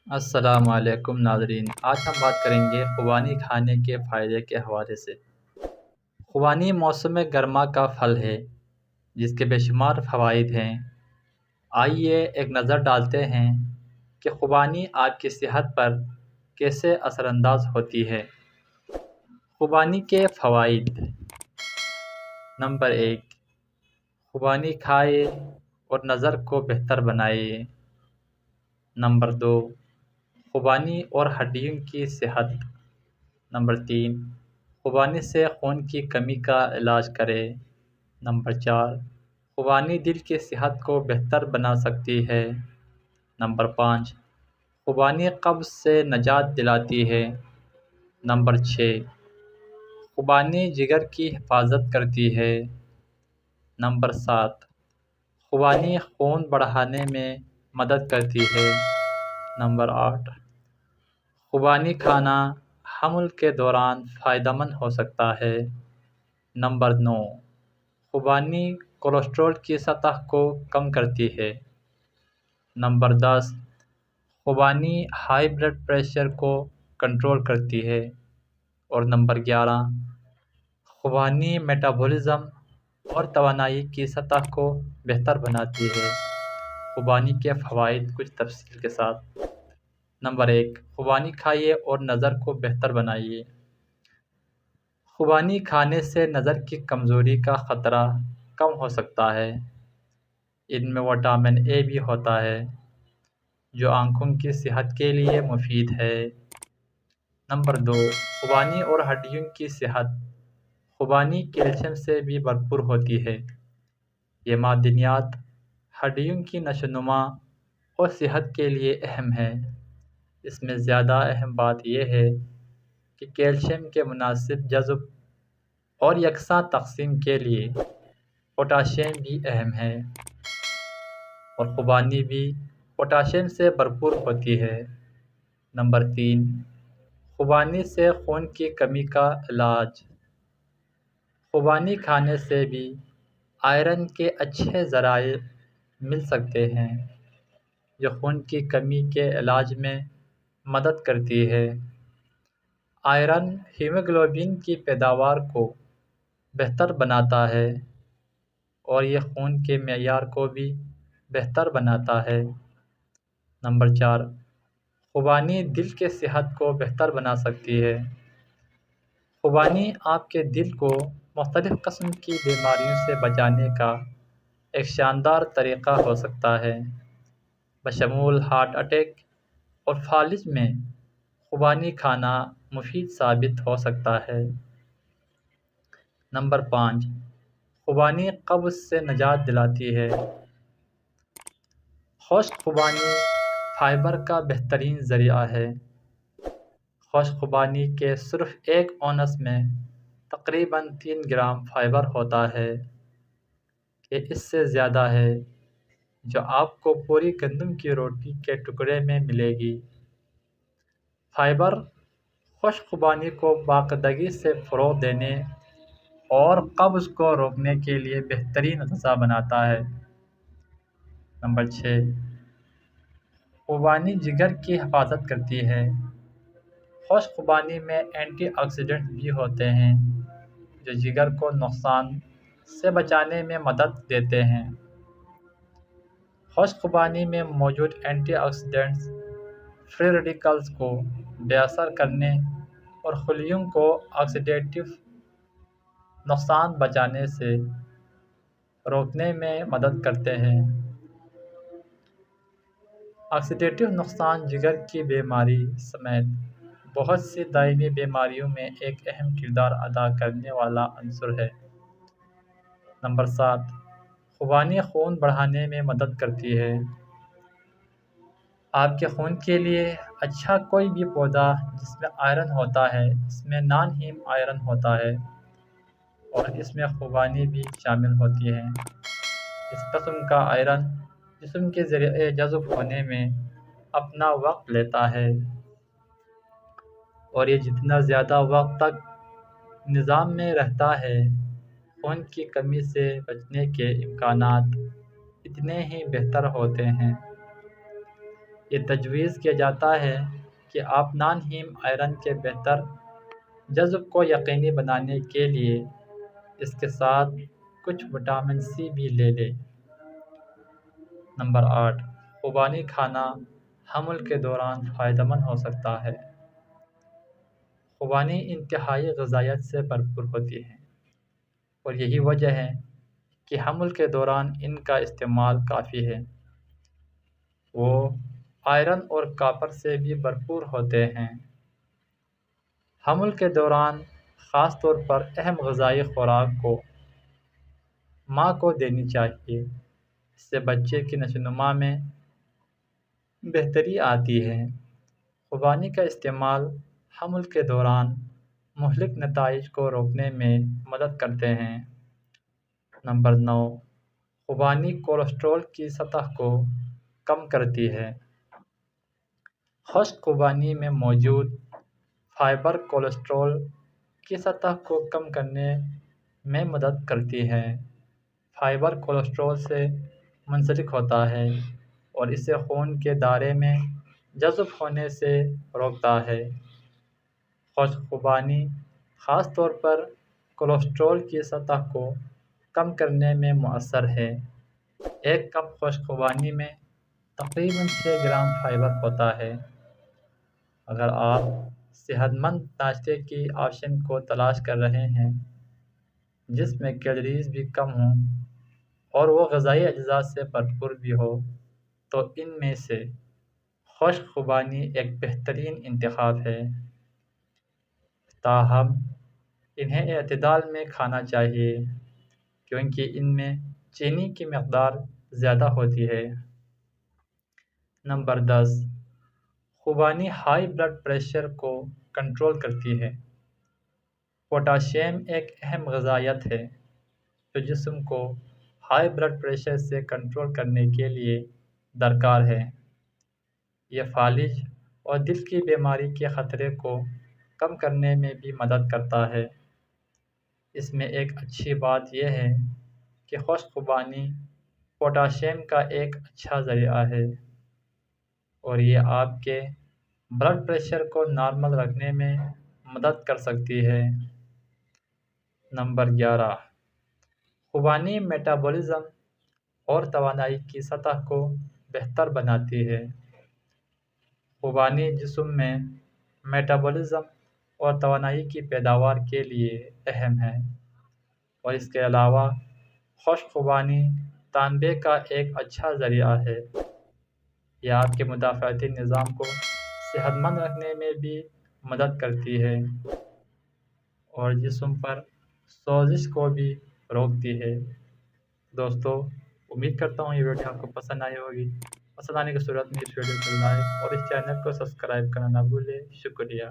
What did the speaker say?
السلام علیکم ناظرین، آج ہم بات کریں گے خوبانی کھانے کے فائدے کے حوالے سے۔ خوبانی موسم گرما کا پھل ہے جس کے بے شمار فوائد ہیں۔ آئیے ایک نظر ڈالتے ہیں کہ خوبانی آپ کی صحت پر کیسے اثر انداز ہوتی ہے۔ خوبانی کے فوائد: نمبر 1، خوبانی کھائے اور نظر کو بہتر بنائے۔ نمبر 2، خوبانی اور ہڈیوں کی صحت۔ نمبر 3، خوبانی سے خون کی کمی کا علاج کرے۔ نمبر 4، خوبانی دل کی صحت کو بہتر بنا سکتی ہے۔ نمبر 5، خوبانی قبض سے نجات دلاتی ہے۔ نمبر 6، خوبانی جگر کی حفاظت کرتی ہے۔ نمبر 7، خوبانی خون بڑھانے میں مدد کرتی ہے۔ نمبر 8، خوبانی کھانا حمل کے دوران فائدہ مند ہو سکتا ہے۔ نمبر 9، خوبانی کولیسٹرول کی سطح کو کم کرتی ہے۔ نمبر 10، خوبانی ہائی بلڈ پریشر کو کنٹرول کرتی ہے۔ اور نمبر 11، خوبانی میٹابولزم اور توانائی کی سطح کو بہتر بناتی ہے۔ خوبانی کے فوائد کچھ تفصیل کے ساتھ۔ نمبر 1، خوبانی کھائیے اور نظر کو بہتر بنائیے۔ خوبانی کھانے سے نظر کی کمزوری کا خطرہ کم ہو سکتا ہے۔ ان میں وٹامن اے بھی ہوتا ہے جو آنکھوں کی صحت کے لیے مفید ہے۔ نمبر 2، خوبانی اور ہڈیوں کی صحت۔ خوبانی کیلشیم سے بھی بھرپور ہوتی ہے۔ یہ معدنیات ہڈیوں کی نشو و نما اور صحت کے لیے اہم ہے۔ اس میں زیادہ اہم بات یہ ہے کہ کیلشیم کے مناسب جذب اور یکساں تقسیم کے لیے پوٹاشیم بھی اہم ہے، اور خوبانی بھی پوٹاشیم سے بھرپور ہوتی ہے۔ نمبر 3، خوبانی سے خون کی کمی کا علاج۔ خوبانی کھانے سے بھی آئرن کے اچھے ذرائع مل سکتے ہیں جو خون کی کمی کے علاج میں مدد کرتی ہے۔ آئرن ہیموگلوبن کی پیداوار کو بہتر بناتا ہے اور یہ خون کے معیار کو بھی بہتر بناتا ہے۔ نمبر 4، خوبانی دل کی صحت کو بہتر بنا سکتی ہے۔ خوبانی آپ کے دل کو مختلف قسم کی بیماریوں سے بچانے کا ایک شاندار طریقہ ہو سکتا ہے، بشمول ہارٹ اٹیک اور فالج میں خوبانی کھانا مفید ثابت ہو سکتا ہے۔ نمبر 5، خوبانی قبض سے نجات دلاتی ہے۔ خشک خوبانی فائبر کا بہترین ذریعہ ہے۔ خشک خوبانی کے صرف 1 اونس میں تقریباً 3 گرام فائبر ہوتا ہے۔ یہ اس سے زیادہ ہے جو آپ کو پوری گندم کی روٹی کے ٹکڑے میں ملے گی۔ فائبر خشک خوبانی کو باقاعدگی سے فروغ دینے اور قبض کو روکنے کے لیے بہترین غذا بناتا ہے۔ نمبر 6، خوبانی جگر کی حفاظت کرتی ہے۔ خشک خوبانی میں اینٹی آکسیڈنٹ بھی ہوتے ہیں جو جگر کو نقصان سے بچانے میں مدد دیتے ہیں۔ خشک خوبانی میں موجود اینٹی آکسیڈنٹس فری ریڈیکلز کو بے اثر کرنے اور خلیوں کو آکسیڈیٹیو نقصان بچانے سے روکنے میں مدد کرتے ہیں۔ آکسیڈیٹیو نقصان جگر کی بیماری سمیت بہت سی دائمی بیماریوں میں ایک اہم کردار ادا کرنے والا عنصر ہے۔ نمبر 7، خوبانی خون بڑھانے میں مدد کرتی ہے۔ آپ کے خون کے لیے اچھا کوئی بھی پودا جس میں آئرن ہوتا ہے اس میں نان ہیم آئرن ہوتا ہے اور اس میں خوبانی بھی شامل ہوتی ہے۔ اس قسم کا آئرن جسم کے ذریعے جذب ہونے میں اپنا وقت لیتا ہے اور یہ جتنا زیادہ وقت تک نظام میں رہتا ہے خون کی کمی سے بچنے کے امکانات اتنے ہی بہتر ہوتے ہیں۔ یہ تجویز کیا جاتا ہے کہ آپ نان ہیم آئرن کے بہتر جذب کو یقینی بنانے کے لیے اس کے ساتھ کچھ وٹامن سی بھی لے لیں۔ نمبر 8، خوبانی کھانا حمل کے دوران فائدہ مند ہو سکتا ہے۔ خوبانی انتہائی غذائیت سے بھرپور ہوتی ہے اور یہی وجہ ہے کہ حمل کے دوران ان کا استعمال کافی ہے۔ وہ آئرن اور کاپر سے بھی بھرپور ہوتے ہیں۔ حمل کے دوران خاص طور پر اہم غذائی خوراک کو ماں کو دینی چاہیے۔ اس سے بچے کی نشو و نما میں بہتری آتی ہے۔ خوبانی کا استعمال حمل کے دوران مہلک نتائج کو روکنے میں مدد کرتے ہیں۔ نمبر 9، خوبانی کولیسٹرول کی سطح کو کم کرتی ہے۔ خشک خوبانی میں موجود فائبر کولیسٹرول کی سطح کو کم کرنے میں مدد کرتی ہے۔ فائبر کولیسٹرول سے منسلک ہوتا ہے اور اسے خون کے دائرے میں جذب ہونے سے روکتا ہے۔ خشک خوبانی خاص طور پر کولیسٹرول کی سطح کو کم کرنے میں مؤثر ہے۔ ایک کپ خشک خوبانی میں تقریباً 6 گرام فائبر ہوتا ہے۔ اگر آپ صحت مند ناشتے کی آپشن کو تلاش کر رہے ہیں جس میں کیلوریز بھی کم ہوں اور وہ غذائی اجزاء سے بھرپور بھی ہو تو ان میں سے خشک خوبانی ایک بہترین انتخاب ہے۔ تاہم انہیں اعتدال میں کھانا چاہیے کیونکہ ان میں چینی کی مقدار زیادہ ہوتی ہے۔ نمبر 10، خوبانی ہائی بلڈ پریشر کو کنٹرول کرتی ہے۔ پوٹاشیم ایک اہم غذائیت ہے جو جسم کو ہائی بلڈ پریشر سے کنٹرول کرنے کے لیے درکار ہے۔ یہ فالج اور دل کی بیماری کے خطرے کو کم کرنے میں بھی مدد کرتا ہے۔ اس میں ایک اچھی بات یہ ہے کہ خشک خوبانی پوٹاشیم کا ایک اچھا ذریعہ ہے اور یہ آپ کے بلڈ پریشر کو نارمل رکھنے میں مدد کر سکتی ہے۔ نمبر 11، خوبانی میٹابولزم اور توانائی کی سطح کو بہتر بناتی ہے۔ خوبانی جسم میں میٹابولزم اور توانائی کی پیداوار کے لیے اہم ہے اور اس کے علاوہ خشک خوبانی تانبے کا ایک اچھا ذریعہ ہے۔ یہ آپ کے مدافعتی نظام کو صحت مند رکھنے میں بھی مدد کرتی ہے اور جسم پر سوزش کو بھی روکتی ہے۔ دوستو، امید کرتا ہوں یہ ویڈیو آپ کو پسند آئی ہوگی۔ پسند آنے کی صورت میں اس ویڈیو کو لائک اور اس چینل کو سبسکرائب کرنا نہ بھولیں۔ شکریہ۔